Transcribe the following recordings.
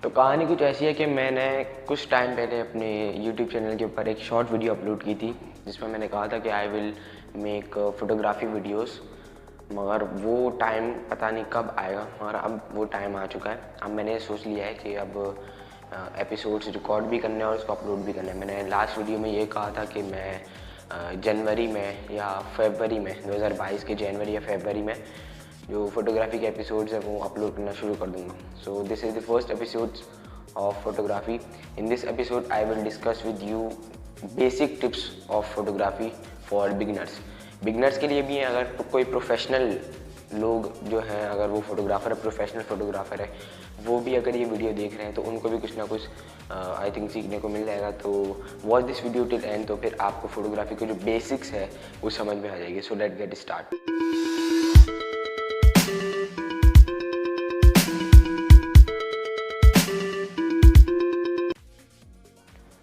तो कहानी कुछ ऐसी है कि मैंने कुछ टाइम पहले अपने YouTube चैनल के ऊपर एक शॉर्ट वीडियो अपलोड की थी जिसमें मैंने कहा था कि I will make photography videos. मगर वो टाइम पता नहीं कब आएगा, मगर अब वो टाइम आ चुका है। अब मैंने सोच लिया है कि अब एपिसोड्स रिकॉर्ड भी करने हैं और उसको अपलोड भी करना है। मैंने लास्ट वीडियो में ये कहा था कि मैं जनवरी में या फरवरी में 2022 के जनवरी या फरवरी में जो फोटोग्राफी के एपिसोड्स हैं वो अपलोड करना शुरू कर दूंगा। So this is the first episode of photography. In this episode I will discuss with you basic tips of photography for beginners के लिए भी हैं। अगर तो कोई प्रोफेशनल लोग जो हैं, अगर वो फोटोग्राफर है, प्रोफेशनल फोटोग्राफर है, वो भी अगर ये वीडियो देख रहे हैं तो उनको भी कुछ ना कुछ आई थिंक सीखने को मिल जाएगा। तो watch this video till and, तो फिर आपको फोटोग्राफी के जो बेसिक्स है वो समझ में आ जाएगी। So let get start.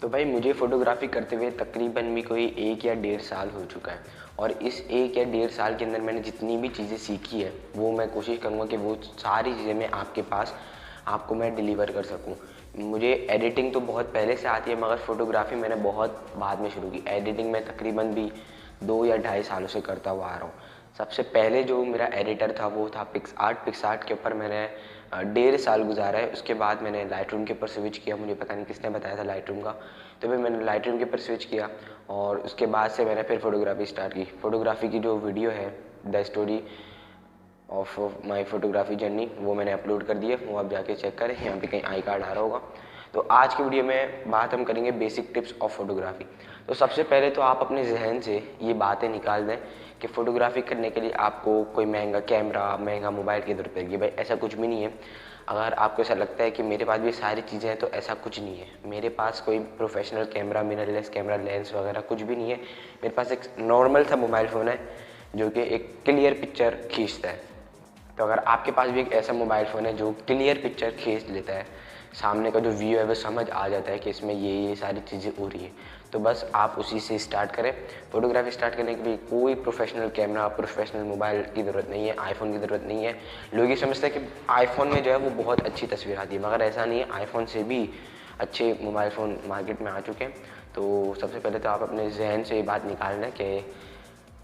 तो भाई मुझे फ़ोटोग्राफी करते हुए तकरीबन भी कोई 1 या 1.5 साल हो चुका है, और इस 1 या 1.5 साल के अंदर मैंने जितनी भी चीज़ें सीखी है वो मैं कोशिश करूँगा कि वो सारी चीज़ें मैं आपके पास आपको मैं डिलीवर कर सकूँ। मुझे एडिटिंग तो बहुत पहले से आती है, मगर फ़ोटोग्राफी मैंने बहुत बाद में शुरू की। एडिटिंग मैं तकरीबन भी 2 या 2.5 सालों से करता हुआ आ रहा हूँ। सबसे पहले जो मेरा एडिटर था वो था पिक्सआर्ट के ऊपर मैंने 1.5 साल गुजारा है। उसके बाद मैंने लाइटरूम के ऊपर स्विच किया। मुझे पता नहीं किसने बताया था लाइटरूम का, तो फिर मैंने लाइटरूम के ऊपर स्विच किया और उसके बाद से मैंने फिर फोटोग्राफी स्टार्ट की। फोटोग्राफी की जो वीडियो है, the story of my photography journey, वो मैंने अपलोड कर दिया। वो आप जाके चेक करें, यहाँ पे कहीं आई कार्ड आ रहा होगा। तो आज की वीडियो में बात हम करेंगे बेसिक टिप्स ऑफ फोटोग्राफी। तो सबसे पहले तो आप अपने जहन से ये बातें निकाल दें कि फ़ोटोग्राफी करने के लिए आपको कोई महंगा कैमरा, महंगा मोबाइल की ज़रूरत पड़ेगी। भाई ऐसा कुछ भी नहीं है। अगर आपको ऐसा लगता है कि मेरे पास भी सारी चीज़ें हैं, तो ऐसा कुछ नहीं है। मेरे पास कोई professional camera, mirrorless camera, lens वगैरह कुछ भी नहीं है। मेरे पास एक नॉर्मल सा मोबाइल फ़ोन है जो कि एक क्लियर पिक्चर खींचता है। तो अगर आपके पास भी एक ऐसा मोबाइल फ़ोन है जो क्लियर पिक्चर खींच लेता है, सामने का जो व्यू है वो समझ आ जाता है कि इसमें ये सारी चीज़ें हो रही हैं, तो बस आप उसी से स्टार्ट करें। फ़ोटोग्राफी स्टार्ट करने के लिए कोई प्रोफेशनल कैमरा, प्रोफेशनल मोबाइल की ज़रूरत नहीं है, आईफोन की ज़रूरत नहीं है। लोग ये समझते हैं कि आईफोन में जो है वो बहुत अच्छी तस्वीर आती है, मगर ऐसा नहीं है। आईफोन से भी अच्छे मोबाइल फ़ोन मार्केट में आ चुके हैं। तो सबसे पहले तो आप अपने जहन से ये बात निकाल लें कि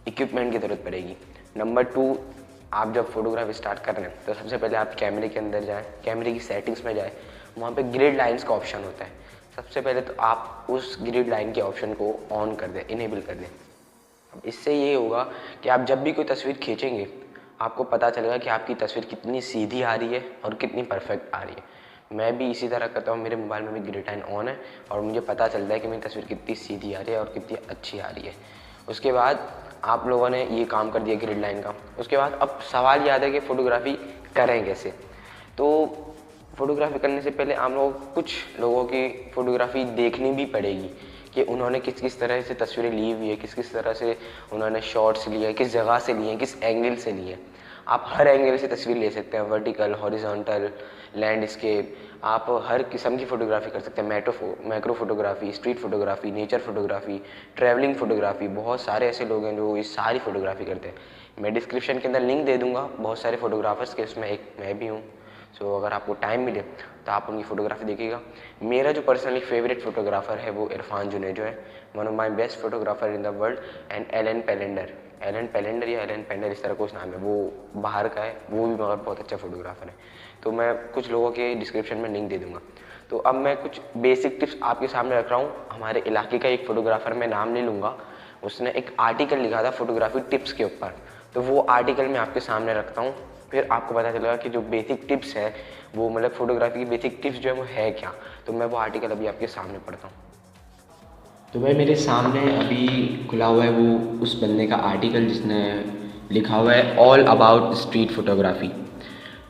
इक्विपमेंट की ज़रूरत पड़ेगी। नंबर 2, आप जब फोटोग्राफी स्टार्ट कर रहे हैं तो सबसे पहले आप कैमरे के अंदर जाएँ, कैमरे की सेटिंग्स में जाएँ। वहाँ पे ग्रिड लाइन्स का ऑप्शन होता है। सबसे पहले तो आप उस ग्रिड लाइन के ऑप्शन को ऑन कर दें, इनेबल कर दें। अब इससे ये होगा कि आप जब भी कोई तस्वीर खींचेंगे, आपको पता चलेगा कि आपकी तस्वीर कितनी सीधी आ रही है और कितनी परफेक्ट आ रही है। मैं भी इसी तरह करता हूँ, मेरे मोबाइल में भी ग्रिड लाइन ऑन है और मुझे पता चलता है कि मेरी तस्वीर कितनी सीधी आ रही है और कितनी अच्छी आ रही है। उसके बाद आप लोगों ने ये काम कर दिया ग्रिड लाइन का। उसके बाद अब सवाल याद है कि फ़ोटोग्राफी करें कैसे। तो फ़ोटोग्राफी करने से पहले आप लोगों को कुछ लोगों की फ़ोटोग्राफी देखनी भी पड़ेगी कि उन्होंने किस किस तरह से तस्वीरें ली हुई है, किस किस तरह से उन्होंने शॉट्स लिए हैं, किस जगह से लिए हैं, किस एंगल से लिए हैं। आप हर एंगल से तस्वीर ले सकते हैं, वर्टिकल, हॉरिजॉन्टल, लैंडस्केप। आप हर किस्म की फ़ोटोग्राफी कर सकते हैं। Macro photography, street photography, nature photography, travelling photography. बहुत सारे ऐसे लोग हैं जो ये सारी फ़ोटोग्राफी करते हैं। मैं डिस्क्रिप्शन के अंदर लिंक दे दूँगा बहुत सारे फ़ोटोग्राफर्स के, उसमें एक मैं भी हूँ। सो अगर आपको टाइम मिले तो आप उनकी फ़ोटोग्राफी देखिएगा। मेरा जो पर्सनली फेवरेट फोटोग्राफर है वो इरफान जुनेजो है, one of my best photographer in the world. And Alan Pelender या एलन पेंडर, इस तरह कुछ नाम है, वो बाहर का है, वो भी मगर बहुत अच्छा फोटोग्राफर है। तो मैं कुछ लोगों के डिस्क्रिप्शन में लिंक दे दूँगा। तो अब मैं कुछ बेसिक टिप्स आपके सामने रख रहा हूँ। हमारे इलाके का एक फ़ोटोग्राफर, मैं नाम नहीं लूँगा, उसने एक आर्टिकल लिखा था फोटोग्राफी टिप्स के ऊपर। तो वो आर्टिकल मैं आपके सामने रखता हूँ, फिर आपको पता चलेगा कि जो बेसिक टिप्स है वो, मतलब फोटोग्राफी की बेसिक टिप्स जो है वो है क्या। तो मैं वो आर्टिकल अभी आपके सामने पढ़ता हूँ। तो भाई मेरे सामने अभी खुला हुआ है वो उस बंदे का आर्टिकल जिसने लिखा हुआ है all about street photography.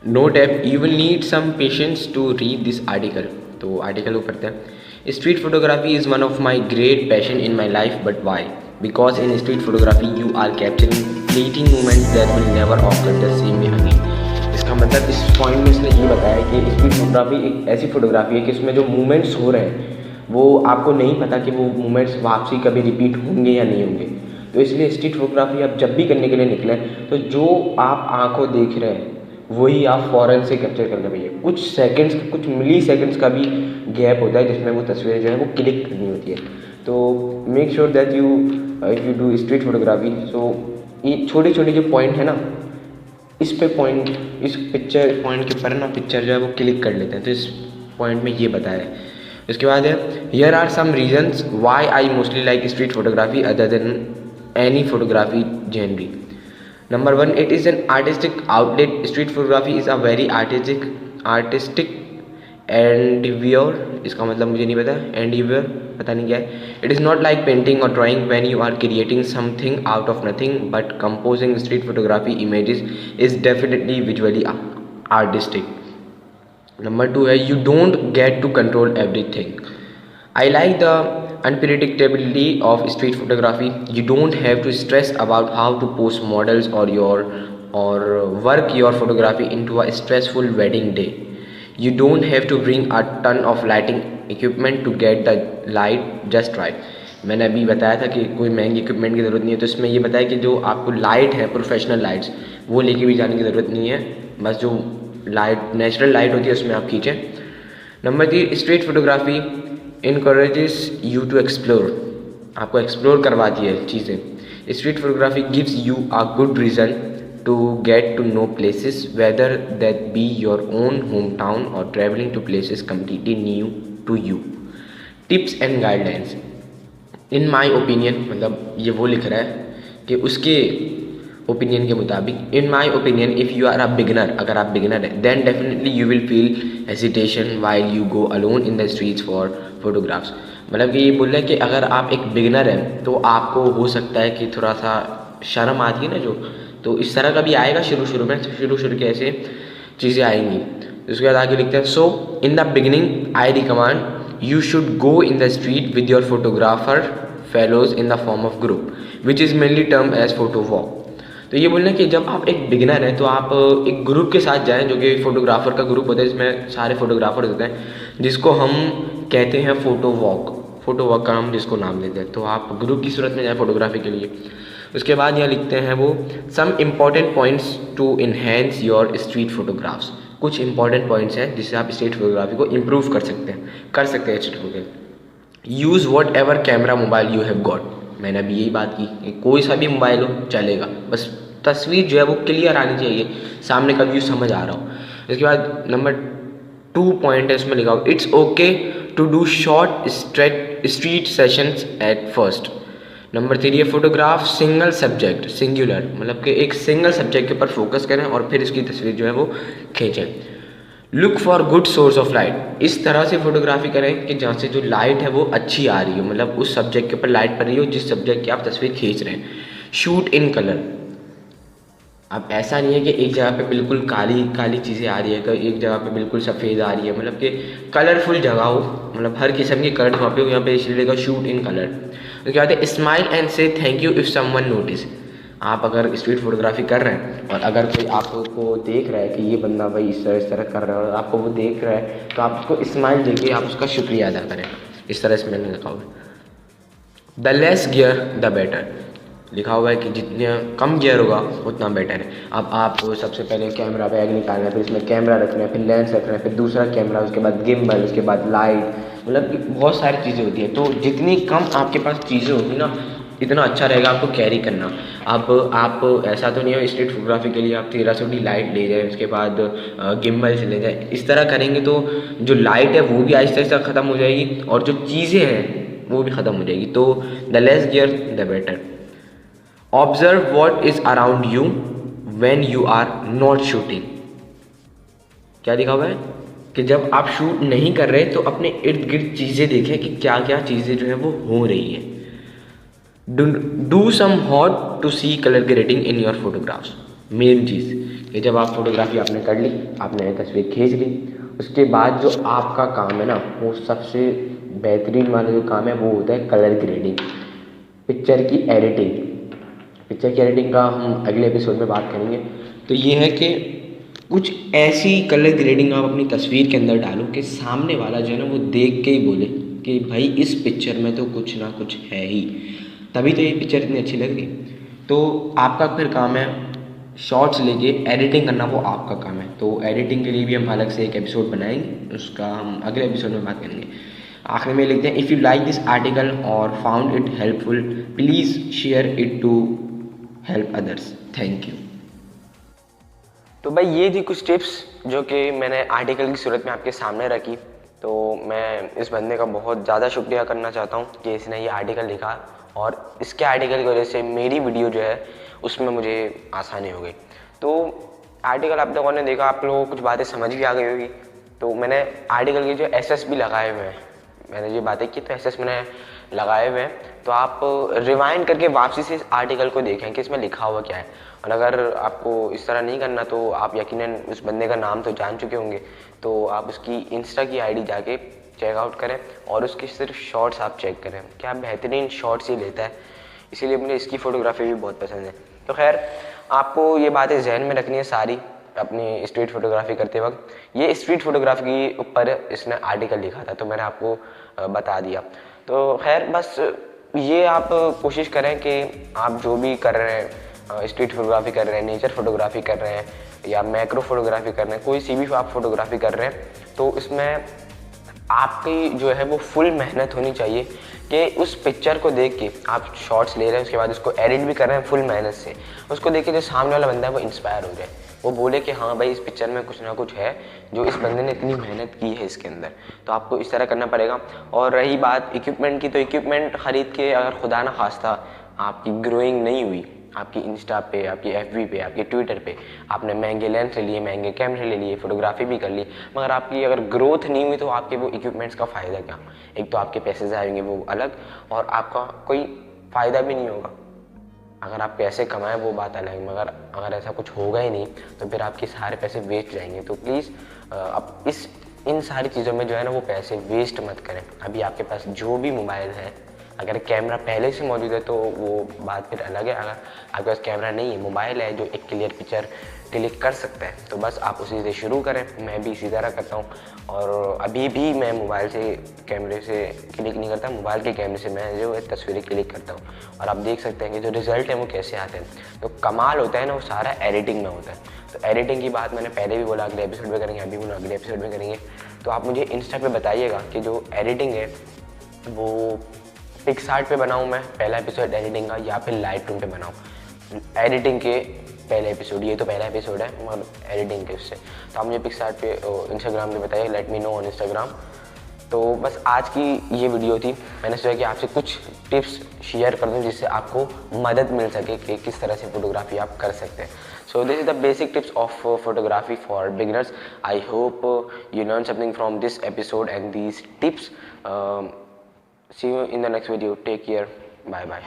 Note app, you will need some patience to read this article. तो आर्टिकल को पढ़ते हैं। Street photography is one of my great passion in my life, but why? Because in street photography you are capturing fleeting moments that will never occur the same way again. इसका मतलब इस point में इसने ये बताया कि street photography एक ऐसी फोटोग्राफी है कि इसमें जो मूवमेंट्स हो रहे हैं वो आपको नहीं पता कि वो मूवमेंट्स वापसी कभी रिपीट होंगे या नहीं होंगे। तो इसलिए स्ट्रीट फोटोग्राफी आप जब भी करने के लिए निकलें, तो जो आप आंखों देख रहे हैं वही आप फ़ौरन से कैप्चर करना भैया। कुछ सेकंड्स, कुछ मिली सेकंड्स का भी गैप होता है जिसमें वो तस्वीरें जो है वो क्लिक करनी होती है। तो make sure that you if you do street photography, so ये छोटे छोटे जो पॉइंट है ना, इस पे पॉइंट, इस पिक्चर पॉइंट के ऊपर ना पिक्चर जो है वो क्लिक कर लेते हैं। तो इस पॉइंट में ये बताया है। उसके बाद है here are some reasons why I mostly like street photography other than any photography generally. Number one, it is an artistic outlet. Street photography is a very artistic endeavor. इसका मतलब मुझे नहीं पता, endeavor पता नहीं क्या है. It is not like painting or drawing when you are creating something out of nothing, but composing street photography images is definitely visually artistic. Number two है you don't get to control everything. I like the unpredictability of street photography. You don't have to stress about how to post models or work your photography into a stressful wedding day. You don't have to bring a ton of lighting equipment to get the light just right. मैंने अभी बताया था कि कोई महंगी equipment की ज़रूरत नहीं है, तो इसमें ये बताया कि जो आपको लाइट है, प्रोफेशनल लाइट्स, वो लेके भी जाने की ज़रूरत नहीं है। बस जो लाइट, नेचुरल लाइट होती है उसमें आप खींचें। Number 3, street photography encourages you to explore. आपको एक्सप्लोर करवाती है चीज़ें। Street photography gives you a good reason to get to know places, whether that be your own hometown or traveling to places completely new to you. Tips and guidelines. In my opinion, मतलब ये वो लिख रहा है कि उसके opinion के मुताबिक, in my opinion if you are a beginner, अगर आप बिगनर हैं, then definitely you will feel hesitation while you go alone in the streets for photographs. मतलब कि ये बोल रहे हैं कि अगर आप एक बिगनर हैं तो आपको हो सकता है कि थोड़ा सा शर्म आती है ना जो, तो इस तरह का भी आएगा शुरू में, शुरू के ऐसे चीज़ें आएंगी। उसके बाद आगे लिखते हैं so in the beginning I recommend you should go in the street with your photographer fellows in the form of group which is mainly term as photo walk. तो ये बोलना कि जब आप एक बिगिनर हैं तो आप एक ग्रुप के साथ जाएं, जो कि फोटोग्राफर का ग्रुप होता है, जिसमें सारे फोटोग्राफर होते हैं, जिसको हम कहते हैं फोटो वॉक का हम जिसको नाम देते हैं। तो आप ग्रुप की सूरत में जाएं फोटोग्राफी के लिए। उसके बाद यहाँ लिखते हैं वो some important points to enhance your street photographs. कुछ इंपॉर्टेंट पॉइंट्स हैं जिससे आप स्ट्रीट फोटोग्राफी को इम्प्रूव कर सकते हैं street photography. Use what ever camera mobile you have got. मैंने अभी यही बात की, कोई सा भी मोबाइल हो चलेगा, बस तस्वीर जो है वो क्लियर आनी चाहिए, सामने का व्यू समझ आ रहा हो। इसके बाद नंबर 2 पॉइंट है, इसमें लिखा हो it's okay to do short street sessions at first. Number 3 ये फोटोग्राफ सिंगल सब्जेक्ट, सिंगुलर, मतलब कि एक सिंगल सब्जेक्ट के ऊपर फोकस करें और फिर इसकी तस्वीर जो है वो खींचें। Look for good source of light. इस तरह से फोटोग्राफी करें कि जहाँ से जो लाइट है वो अच्छी आ रही हो, मतलब उस सब्जेक्ट के ऊपर लाइट पड़ रही हो जिस सब्जेक्ट की आप तस्वीर खींच रहे हैं। Shoot in colour. अब ऐसा नहीं है कि एक जगह पे बिल्कुल काली चीज़ें आ रही है, एक जगह पे बिल्कुल सफ़ेद आ रही है, मतलब कि कलरफुल जगह हो, मतलब हर किस्म के कलर वहाँ पे हो। यहाँ पे इसलिए का शूट इन कलर। उसके बाद है स्माइल एंड से thank you if someone notice. आप अगर स्ट्रीट फोटोग्राफी कर रहे हैं और अगर कोई आपको देख रहा है कि ये बंदा भाई इस तरह कर रहा है और आपको वो देख रहा है, तो आप उसको स्माइल देके आप उसका शुक्रिया अदा करें। इस तरह से मैंने लिखा हुआ है। The less gear the better. लिखा हुआ है कि जितने कम गियर होगा उतना बेटर है। अब आप सबसे पहले कैमरा बैग निकालना है, फिर इसमें कैमरा रखना है, फिर लेंस रखना है, फिर दूसरा कैमरा, उसके बाद गिम्बल, उसके बाद लाइट, मतलब कि बहुत सारी चीज़ें होती हैं। तो जितनी कम आपके पास चीज़ें होगी ना, इतना अच्छा रहेगा आपको कैरी करना। अब आप ऐसा तो नहीं हो स्ट्रीट फोटोग्राफी के लिए आप 1300 की लाइट ले जाए, उसके बाद गिम्बल से ले जाए। इस तरह करेंगे तो जो लाइट है वो भी आहिस्ता आहिस्ता ख़त्म हो जाएगी और जो चीज़ें हैं वो भी ख़त्म हो जाएगी। तो the less gear the better. Observe what is around you when you are not shooting. क्या लिखा हुआ है कि जब आप शूट नहीं कर रहे तो अपने इर्द गिर्द चीज़ें देखें कि क्या क्या चीज़ें जो है वो हो रही है। Do some hot to see colour grading in your photographs. Main चीज़ कि जब आप फोटोग्राफी आपने कर ली, आपने तस्वीर खींच ली, उसके बाद जो आपका काम है ना, वो सबसे बेहतरीन वाला जो काम है वो होता है कलर ग्रेडिंग, पिक्चर की एडिटिंग। पिक्चर की एडिटिंग का हम अगले एपिसोड में बात करेंगे। तो ये है कि कुछ ऐसी कलर ग्रेडिंग आप अपनी तस्वीर के अंदर डालो कि सामने वाला जो है ना वो देख के ही बोले कि भाई इस पिक्चर में तो कुछ ना कुछ है ही, तभी तो ये पिक्चर इतनी अच्छी लग रही। तो आपका फिर काम है शॉर्ट्स लेके एडिटिंग करना वो आपका काम है। तो एडिटिंग के लिए भी हम अलग से एक एपिसोड बनाएंगे, उसका हम अगले एपिसोड में बात करेंगे। आखिर में लिखते हैं, if you like this article और found it helpful, please share it to help others. Thank you. तो भाई ये थी कुछ टिप्स जो कि मैंने आर्टिकल की सूरत में आपके सामने रखी। तो मैं इस बंदे का बहुत ज़्यादा शुक्रिया करना चाहता हूँ कि इसने ये आर्टिकल लिखा, और इसके आर्टिकल की वजह से मेरी वीडियो जो है उसमें मुझे आसानी हो गई। तो आर्टिकल आप लोगों ने देखा, आप लोगों को कुछ बातें समझ भी आ गई होगी। तो मैंने आर्टिकल के जो एसएस भी लगाए हुए हैं, मैंने जो बातें की तो एसएस मैंने लगाए हुए हैं। तो आप रिवाइंड करके वापसी से इस आर्टिकल को देखें कि इसमें लिखा हुआ क्या है। और अगर आपको इस तरह नहीं करना तो आप यकीनन उस बंदे का नाम तो जान चुके होंगे, तो आप उसकी इंस्टा की आईडी जाके चेकआउट करें और उसकी सिर्फ शॉर्ट्स आप चेक करें, क्या बेहतरीन शॉर्ट्स ही लेता है। इसीलिए मुझे इसकी फ़ोटोग्राफी भी बहुत पसंद है। तो खैर, आपको ये बातें जहन में रखनी है सारी अपनी स्ट्रीट फोटोग्राफी करते वक्त। ये स्ट्रीट फोटोग्राफी के ऊपर इसने आर्टिकल लिखा था, तो मैंने आपको बता दिया। तो खैर बस ये आप कोशिश करें कि आप जो भी कर रहे हैं, स्ट्रीट फोटोग्राफी कर रहे हैं, नेचर फोटोग्राफी कर रहे हैं या मैक्रो फोटोग्राफी कर रहे हैं, कोई सी भी आप फोटोग्राफी कर रहे हैं, तो इसमें आपकी जो है वो फुल मेहनत होनी चाहिए कि उस पिक्चर को देख के आप शॉट्स ले रहे हैं, उसके बाद उसको एडिट भी कर रहे हैं फुल मेहनत से, उसको देख के जो सामने वाला बंदा है वो इंस्पायर हो जाए, वो बोले कि हाँ भाई इस पिक्चर में कुछ ना कुछ है जो इस बंदे ने इतनी मेहनत की है इसके अंदर। तो आपको इस तरह करना पड़ेगा। और रही बात इक्विपमेंट की, तो इक्विपमेंट ख़रीद के अगर खुदा ना खास्ता आपकी ग्रोइंग नहीं हुई, आपकी इंस्टा पे, आपकी एफबी पे, आपके ट्विटर पे आपने महंगे लेंस ले लिए, महंगे कैमरे ले लिए, फोटोग्राफी भी कर ली, मगर आपकी अगर ग्रोथ नहीं हुई तो आपके वो इक्विपमेंट्स का फ़ायदा क्या। एक तो आपके पैसे जाएंगे वो अलग, और आपका कोई फ़ायदा भी नहीं होगा। अगर आप पैसे कमाएं वो बात अलग है, मगर अगर ऐसा कुछ होगा ही नहीं तो फिर आपके सारे पैसे वेस्ट जाएंगे। तो प्लीज़ आप इन सारी चीज़ों में जो है ना वो पैसे वेस्ट मत करें। अभी आपके पास जो भी मोबाइल है, अगर कैमरा पहले से मौजूद है तो वो बात फिर अलग है। अगर आपके पास कैमरा नहीं है, मोबाइल है जो एक क्लियर पिक्चर क्लिक कर सकता है, तो बस आप उसी से शुरू करें। मैं भी इसी तरह करता हूँ, और अभी भी मैं मोबाइल से कैमरे से क्लिक नहीं करता, मोबाइल के कैमरे से मैं जो है तस्वीरें क्लिक करता हूँ। और आप देख सकते हैं कि जो रिज़ल्ट है वो कैसे आते हैं। तो कमाल होता है ना, वो सारा एडिटिंग में होता है। तो एडिटिंग की बात मैंने पहले भी बोला, अगले एपिसोड में करेंगे, अभी बोला अगले एपिसोड में करेंगे। तो आप मुझे इंस्टा पे बताइएगा कि जो एडिटिंग है वो पिक्सआर्ट पे बनाऊँ मैं पहला एपिसोड एडिटिंग का, या फिर लाइटरूम पे बनाऊँ एडिटिंग के पहले एपिसोड। ये तो पहला एपिसोड है मगर एडिटिंग के उससे। तो आप मुझे पिक्सआर्ट पे इंस्टाग्राम पे बताइए, let me know on Instagram. तो बस आज की ये वीडियो थी, मैंने सोचा कि आपसे कुछ टिप्स शेयर कर दूं जिससे आपको मदद मिल सके कि किस तरह से फोटोग्राफी आप कर सकते हैं। So this is the basic tips of photography for beginners. I hope you learned something from this episode and these tips. See you in the next video. Take care. Bye bye.